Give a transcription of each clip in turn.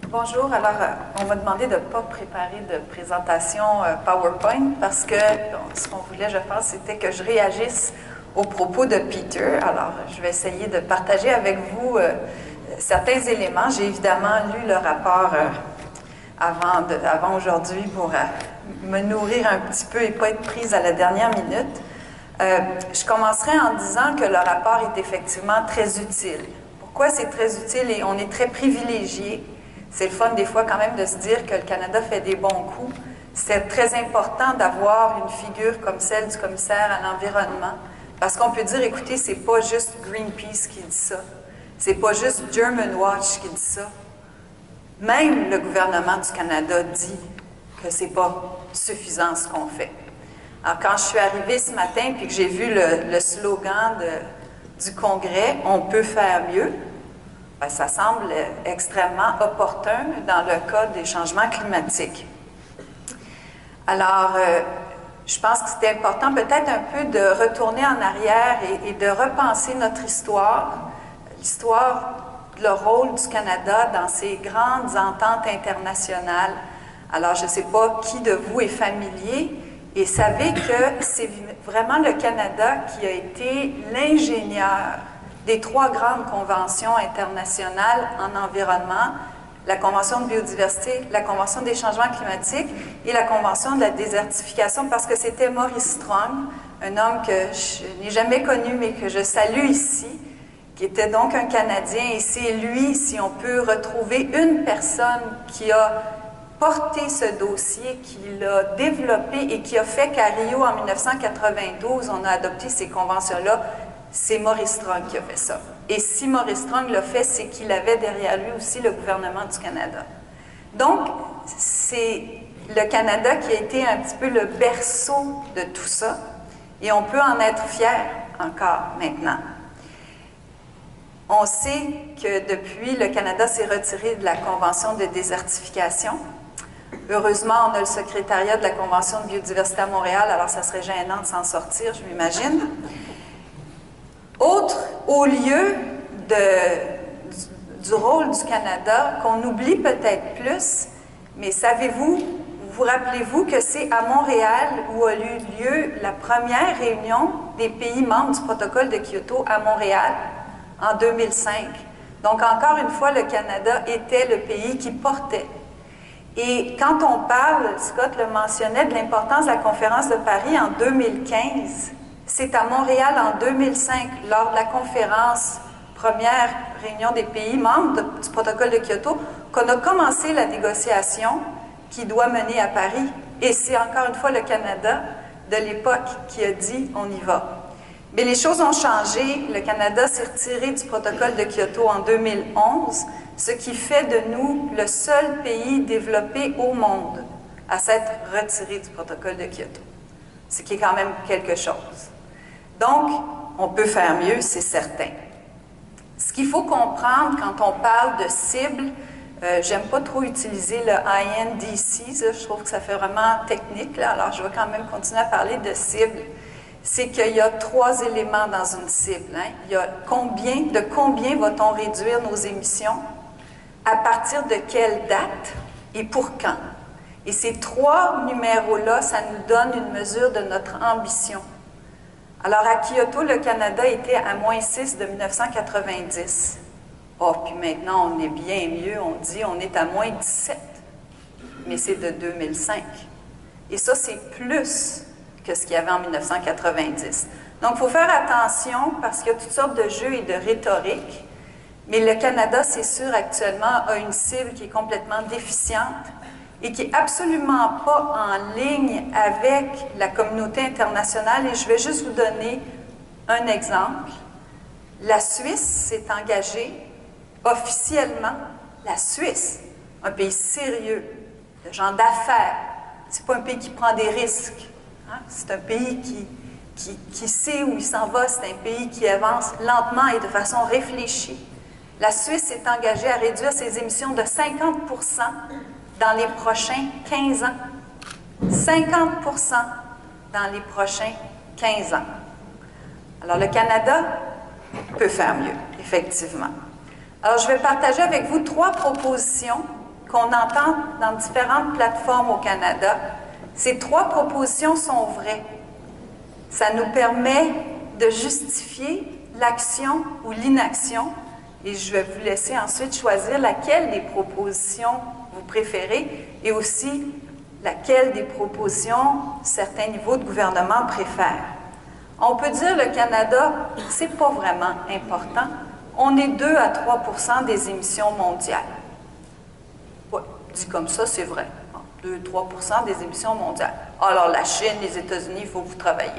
Bonjour. Alors, on m'a demandé de ne pas préparer de présentation PowerPoint parce que ce qu'on voulait, je pense, c'était que je réagisse aux propos de Peter. Alors, je vais essayer de partager avec vous certains éléments. J'ai évidemment lu le rapport avant aujourd'hui pour me nourrir un petit peu et pas être prise à la dernière minute. Je commencerai en disant que le rapport est effectivement très utile. Pourquoi c'est très utile et on est très privilégié? C'est le fun des fois quand même de se dire que le Canada fait des bons coups. C'est très important d'avoir une figure comme celle du commissaire à l'environnement parce qu'on peut dire, écoutez, c'est pas juste Greenpeace qui dit ça. C'est pas juste German Watch qui dit ça. Même le gouvernement du Canada dit que c'est pas suffisant ce qu'on fait. Alors, quand je suis arrivée ce matin puis que j'ai vu le slogan du Congrès « On peut faire mieux », bien, ça semble extrêmement opportun dans le cas des changements climatiques. Alors, je pense que c'était important peut-être un peu de retourner en arrière et de repenser notre histoire, le rôle du Canada dans ces grandes ententes internationales. Alors, je ne sais pas qui de vous est familier et savez que c'est vraiment le Canada qui a été l'ingénieur des trois grandes conventions internationales en environnement, la Convention de biodiversité, la Convention des changements climatiques et la Convention de la désertification, parce que c'était Maurice Strong, un homme que je n'ai jamais connu, mais que je salue ici, qui était donc un Canadien, et c'est lui, si on peut retrouver une personne qui a porté ce dossier, qui l'a développé et qui a fait qu'à Rio, en 1992, on a adopté ces conventions-là. C'est Maurice Strong qui a fait ça. Et si Maurice Strong l'a fait, c'est qu'il avait derrière lui aussi le gouvernement du Canada. Donc, c'est le Canada qui a été un petit peu le berceau de tout ça, et on peut en être fier encore maintenant. On sait que depuis, le Canada s'est retiré de la Convention de désertification. Heureusement, on a le secrétariat de la Convention de biodiversité à Montréal, alors ça serait gênant de s'en sortir, je m'imagine. Autre au lieu du rôle du Canada, qu'on oublie peut-être plus, mais savez-vous, vous rappelez-vous que c'est à Montréal où a eu lieu la première réunion des pays membres du protocole de Kyoto à Montréal en 2005. Donc encore une fois, le Canada était le pays qui portait. Et quand on parle, Scott le mentionnait, de l'importance de la conférence de Paris en 2015, c'est à Montréal en 2005, lors de la conférence, première réunion des pays membres du protocole de Kyoto, qu'on a commencé la négociation qui doit mener à Paris. Et c'est encore une fois le Canada de l'époque qui a dit « on y va ». Mais les choses ont changé. Le Canada s'est retiré du protocole de Kyoto en 2011, ce qui fait de nous le seul pays développé au monde à s'être retiré du protocole de Kyoto, ce qui est quand même quelque chose. Donc, on peut faire mieux, c'est certain. Ce qu'il faut comprendre quand on parle de cibles, j'aime pas trop utiliser le INDC, je trouve que ça fait vraiment technique, là, alors je vais quand même continuer à parler de cibles. C'est qu'il y a trois éléments dans une cible. Hein. Il y a de combien va-t-on réduire nos émissions, à partir de quelle date et pour quand. Et ces trois numéros-là, ça nous donne une mesure de notre ambition. Alors, à Kyoto, le Canada était à -6 de 1990. Oh, puis maintenant, on est bien mieux, on dit on est à -17. Mais c'est de 2005. Et ça, c'est plus que ce qu'il y avait en 1990. Donc, il faut faire attention parce qu'il y a toutes sortes de jeux et de rhétorique. Mais le Canada, c'est sûr, actuellement, a une cible qui est complètement déficiente et qui n'est absolument pas en ligne avec la communauté internationale. Et je vais juste vous donner un exemple. La Suisse s'est engagée officiellement, la Suisse, un pays sérieux, de gens d'affaires, c'est pas un pays qui prend des risques, hein? C'est un pays qui sait où il s'en va, c'est un pays qui avance lentement et de façon réfléchie. La Suisse s'est engagée à réduire ses émissions de 50% dans les prochains 15 ans. 50% dans les prochains 15 ans. Alors, le Canada peut faire mieux, effectivement. Alors, je vais partager avec vous trois propositions qu'on entend dans différentes plateformes au Canada, ces 3 propositions sont vraies. Ça nous permet de justifier l'action ou l'inaction, et je vais vous laisser ensuite choisir laquelle des propositions vous préférez et aussi laquelle des propositions certains niveaux de gouvernement préfèrent. On peut dire que le Canada, c'est pas vraiment important. On est 2 à 3 % des émissions mondiales. Oui, dit comme ça, c'est vrai. 2-3 % des émissions mondiales. Alors, la Chine, les États-Unis, il faut que vous travaillez.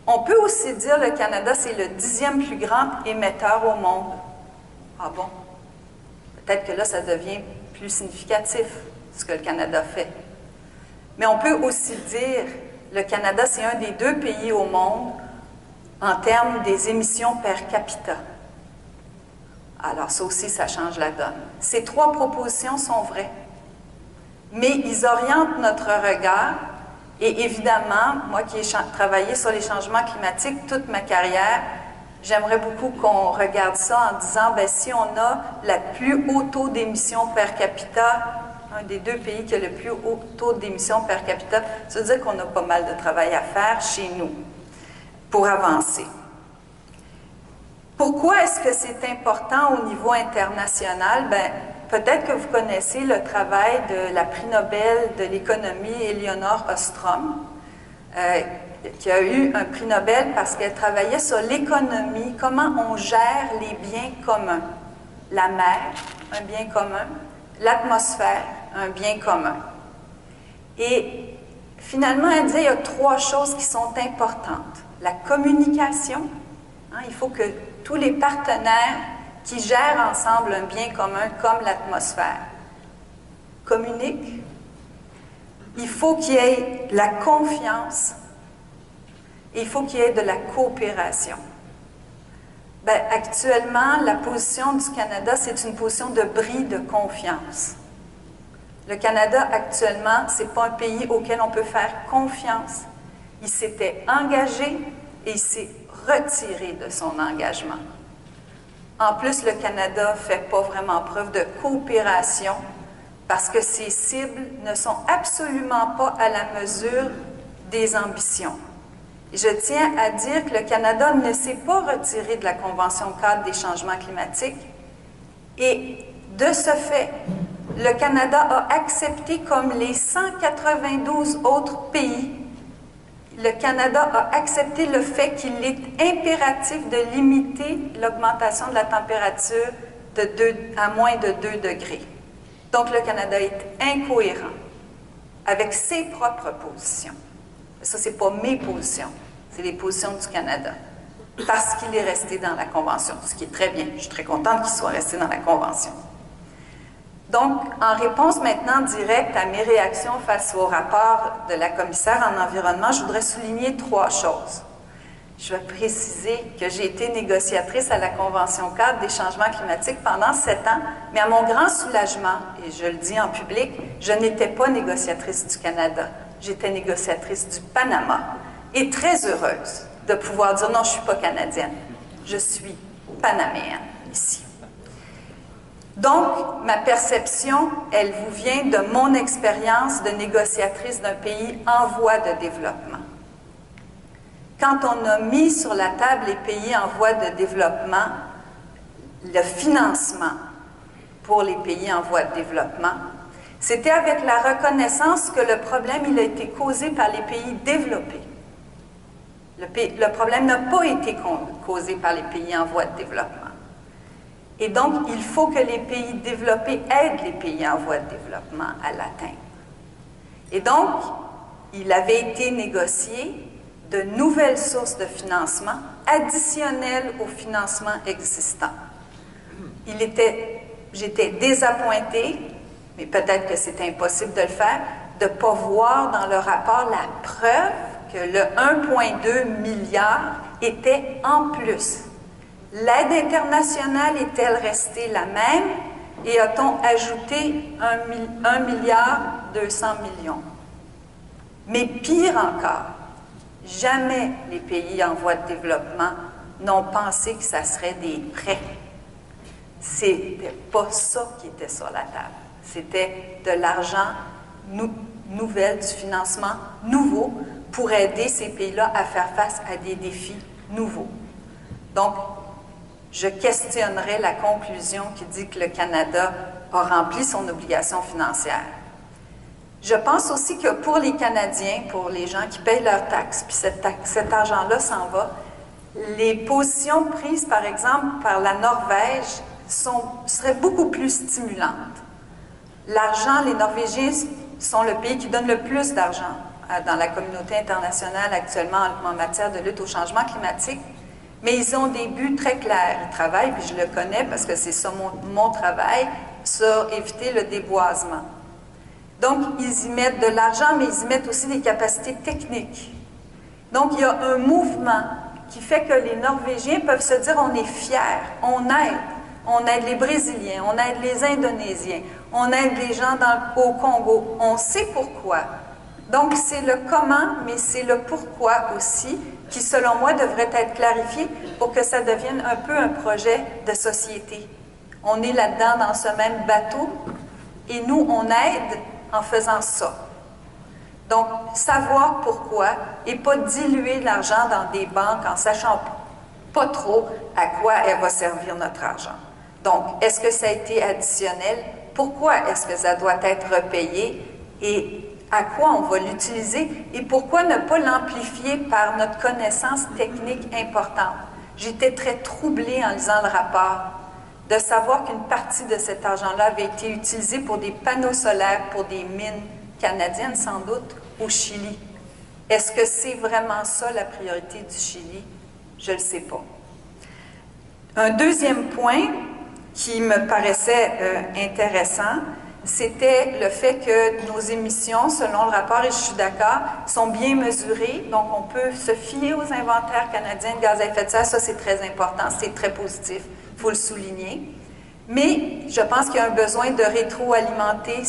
On peut aussi dire que le Canada, c'est le 10e plus grand émetteur au monde. Ah bon? Peut-être que là, ça devient plus significatif, ce que le Canada fait. Mais on peut aussi dire que le Canada, c'est un des 2 pays au monde en termes des émissions per capita. Alors, ça aussi, ça change la donne. Ces 3 propositions sont vraies, mais ils orientent notre regard. Et évidemment, moi qui ai travaillé sur les changements climatiques toute ma carrière, j'aimerais beaucoup qu'on regarde ça en disant, bien, si on a le plus haut taux d'émissions per capita, un des 2 pays qui a le plus haut taux d'émissions per capita, ça veut dire qu'on a pas mal de travail à faire chez nous pour avancer. Pourquoi est-ce que c'est important au niveau international? Bien, peut-être que vous connaissez le travail de la prix Nobel de l'économie, Elinor Ostrom, qui a eu un prix Nobel parce qu'elle travaillait sur l'économie, comment on gère les biens communs. La mer, un bien commun, l'atmosphère, un bien commun. Et finalement, elle disait qu'il y a 3 choses qui sont importantes. La communication, hein, il faut que tous les partenaires qui gèrent ensemble un bien commun comme l'atmosphère communiquent. Il faut qu'il y ait la confiance et il faut qu'il y ait de la coopération. Bien, actuellement, la position du Canada, c'est une position de bris de confiance. Le Canada, actuellement, ce n'est pas un pays auquel on peut faire confiance. Il s'était engagé et il s'est retiré de son engagement. En plus, le Canada ne fait pas vraiment preuve de coopération parce que ses cibles ne sont absolument pas à la mesure des ambitions. Et je tiens à dire que le Canada ne s'est pas retiré de la Convention-cadre des changements climatiques et de ce fait, le Canada a accepté comme les 192 autres pays, le Canada a accepté le fait qu'il est impératif de limiter l'augmentation de la température à moins de 2 degrés. Donc, le Canada est incohérent avec ses propres positions. Ça, ce n'est pas mes positions, c'est les positions du Canada. Parce qu'il est resté dans la Convention, ce qui est très bien. Je suis très contente qu'il soit resté dans la Convention. Donc, en réponse maintenant directe à mes réactions face au rapport de la commissaire en environnement, je voudrais souligner 3 choses. Je vais préciser que j'ai été négociatrice à la Convention-cadre des changements climatiques pendant 7 ans, mais à mon grand soulagement, et je le dis en public, je n'étais pas négociatrice du Canada, j'étais négociatrice du Panama, et très heureuse de pouvoir dire non, je ne suis pas canadienne, je suis panaméenne ici. Donc, ma perception, elle vous vient de mon expérience de négociatrice d'un pays en voie de développement. Quand on a mis sur la table les pays en voie de développement, le financement pour les pays en voie de développement, c'était avec la reconnaissance que le problème, il a été causé par les pays développés. Le problème n'a pas été causé par les pays en voie de développement. Et donc, il faut que les pays développés aident les pays en voie de développement à l'atteindre. Et donc, il avait été négocié de nouvelles sources de financement additionnelles au financement existant. J'étais désappointée, mais peut-être que c'est impossible de le faire, de ne pas voir dans le rapport la preuve que le 1,2 milliard était en plus. L'aide internationale est-elle restée la même et a-t-on ajouté 1 milliard 200 millions? Mais pire encore, jamais les pays en voie de développement n'ont pensé que ça serait des prêts. C'était pas ça qui était sur la table. C'était de l'argent nouvel, du financement nouveau pour aider ces pays-là à faire face à des défis nouveaux. Donc, je questionnerai la conclusion qui dit que le Canada a rempli son obligation financière. Je pense aussi que pour les Canadiens, pour les gens qui payent leurs taxes, puis cet argent-là s'en va, les positions prises, par exemple, par la Norvège seraient beaucoup plus stimulantes. L'argent, les Norvégiens sont le pays qui donne le plus d'argent dans la communauté internationale actuellement en matière de lutte au changement climatique, mais ils ont des buts très clairs. Ils travaillent, puis je le connais parce que c'est ça mon travail, sur éviter le déboisement. Donc, ils y mettent de l'argent, mais ils y mettent aussi des capacités techniques. Donc, il y a un mouvement qui fait que les Norvégiens peuvent se dire on est fiers, on aide les Brésiliens, on aide les Indonésiens, on aide les gens au Congo, on sait pourquoi. Donc, c'est le comment, mais c'est le pourquoi aussi, qui, selon moi, devrait être clarifié pour que ça devienne un peu un projet de société. On est là-dedans dans ce même bateau, et nous, on aide en faisant ça. Donc, savoir pourquoi et pas diluer l'argent dans des banques en sachant pas trop à quoi elle va servir notre argent. Donc, est-ce que ça a été additionnel? Pourquoi est-ce que ça doit être repayé? Et à quoi on va l'utiliser? Et pourquoi ne pas l'amplifier par notre connaissance technique importante? J'étais très troublée en lisant le rapport de savoir qu'une partie de cet argent-là avait été utilisée pour des panneaux solaires, pour des mines canadiennes, sans doute, au Chili. Est-ce que c'est vraiment ça la priorité du Chili? Je ne le sais pas. Un deuxième point qui me paraissait intéressant, c'était le fait que nos émissions, selon le rapport, et je suis d'accord, sont bien mesurées. Donc, on peut se fier aux inventaires canadiens de gaz à effet de serre. Ça, c'est très important, c'est très positif. Il faut le souligner. Mais je pense qu'il y a un besoin de rétroalimenter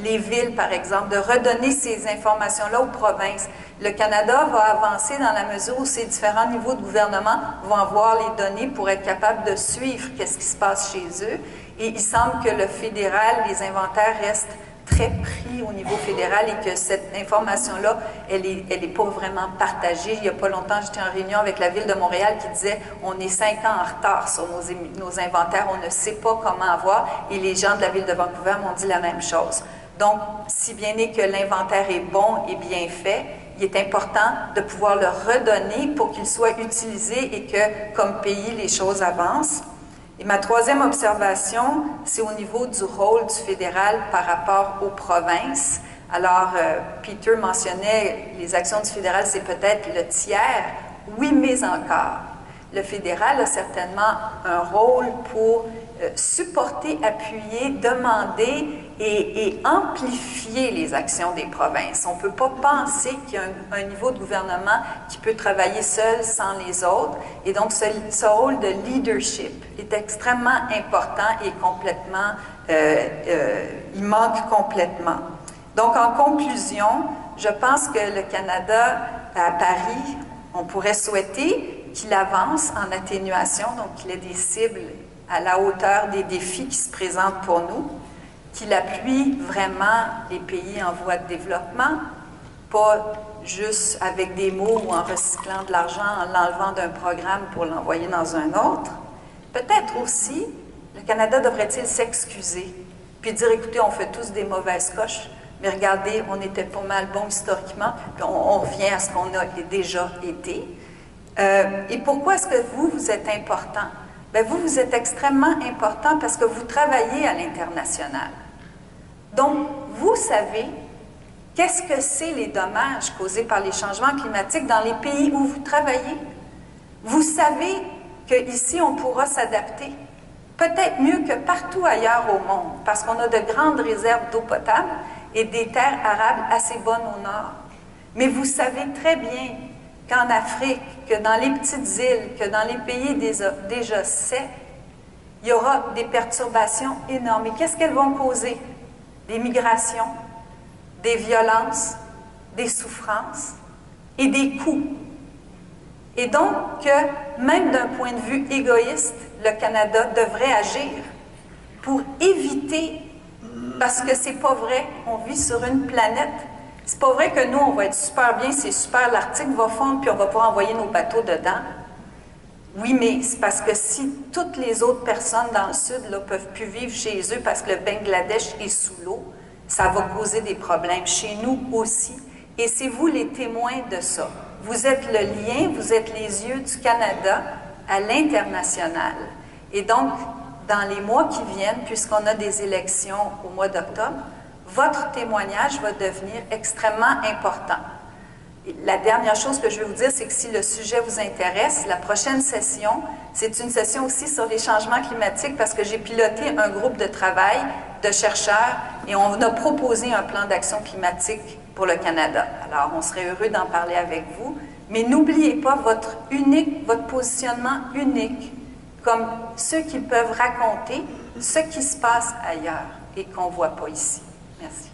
les villes, par exemple, de redonner ces informations-là aux provinces. Le Canada va avancer dans la mesure où ces différents niveaux de gouvernement vont avoir les données pour être capables de suivre ce qui se passe chez eux. Et il semble que le fédéral, les inventaires restent très pris au niveau fédéral et que cette information-là, elle est pas vraiment partagée. Il n'y a pas longtemps, j'étais en réunion avec la Ville de Montréal qui disait on est 5 ans en retard sur nos inventaires, on ne sait pas comment avoir, et les gens de la Ville de Vancouver m'ont dit la même chose. Donc, si bien est que l'inventaire est bon et bien fait, il est important de pouvoir le redonner pour qu'il soit utilisé et que, comme pays, les choses avancent. Et ma troisième observation, c'est au niveau du rôle du fédéral par rapport aux provinces. Alors, Peter mentionnait, les actions du fédéral, c'est peut-être le tiers. Oui, mais encore. Le fédéral a certainement un rôle pour supporter, appuyer, demander et amplifier les actions des provinces. On ne peut pas penser qu'il y a un niveau de gouvernement qui peut travailler seul sans les autres. Et donc, ce rôle de leadership est extrêmement important et complètement, il manque complètement. Donc, en conclusion, je pense que le Canada, à Paris, on pourrait souhaiter qu'il avance en atténuation, donc qu'il ait des cibles à la hauteur des défis qui se présentent pour nous, qu'il appuie vraiment les pays en voie de développement, pas juste avec des mots ou en recyclant de l'argent, en l'enlevant d'un programme pour l'envoyer dans un autre. Peut-être aussi, le Canada devrait-il s'excuser, puis dire, écoutez, on fait tous des mauvaises coches, mais regardez, on était pas mal bon historiquement, puis on revient à ce qu'on a déjà été. Et pourquoi est-ce que vous êtes important? Bien, vous êtes extrêmement important parce que vous travaillez à l'international. Donc, vous savez qu'est-ce que c'est les dommages causés par les changements climatiques dans les pays où vous travaillez. Vous savez qu'ici, on pourra s'adapter, peut-être mieux que partout ailleurs au monde, parce qu'on a de grandes réserves d'eau potable et des terres arables assez bonnes au nord. Mais vous savez très bien qu'en Afrique, que dans les petites îles, que dans les pays déjà secs, il y aura des perturbations énormes. Et qu'est-ce qu'elles vont causer? Des migrations, des violences, des souffrances et des coûts. Et donc, même d'un point de vue égoïste, le Canada devrait agir pour éviter, parce que c'est pas vrai, on vit sur une planète. C'est pas vrai que nous, on va être super bien, c'est super, l'Arctique va fondre, puis on va pouvoir envoyer nos bateaux dedans. Oui, mais c'est parce que si toutes les autres personnes dans le Sud ne peuvent plus vivre chez eux parce que le Bangladesh est sous l'eau, ça va causer des problèmes chez nous aussi. Et c'est vous les témoins de ça. Vous êtes le lien, vous êtes les yeux du Canada à l'international. Et donc, dans les mois qui viennent, puisqu'on a des élections au mois d'octobre, votre témoignage va devenir extrêmement important. La dernière chose que je vais vous dire, c'est que si le sujet vous intéresse, la prochaine session, c'est une session aussi sur les changements climatiques parce que j'ai piloté un groupe de travail de chercheurs et on a proposé un plan d'action climatique pour le Canada. Alors, on serait heureux d'en parler avec vous, mais n'oubliez pas votre positionnement unique, comme ceux qui peuvent raconter ce qui se passe ailleurs et qu'on ne voit pas ici. Merci.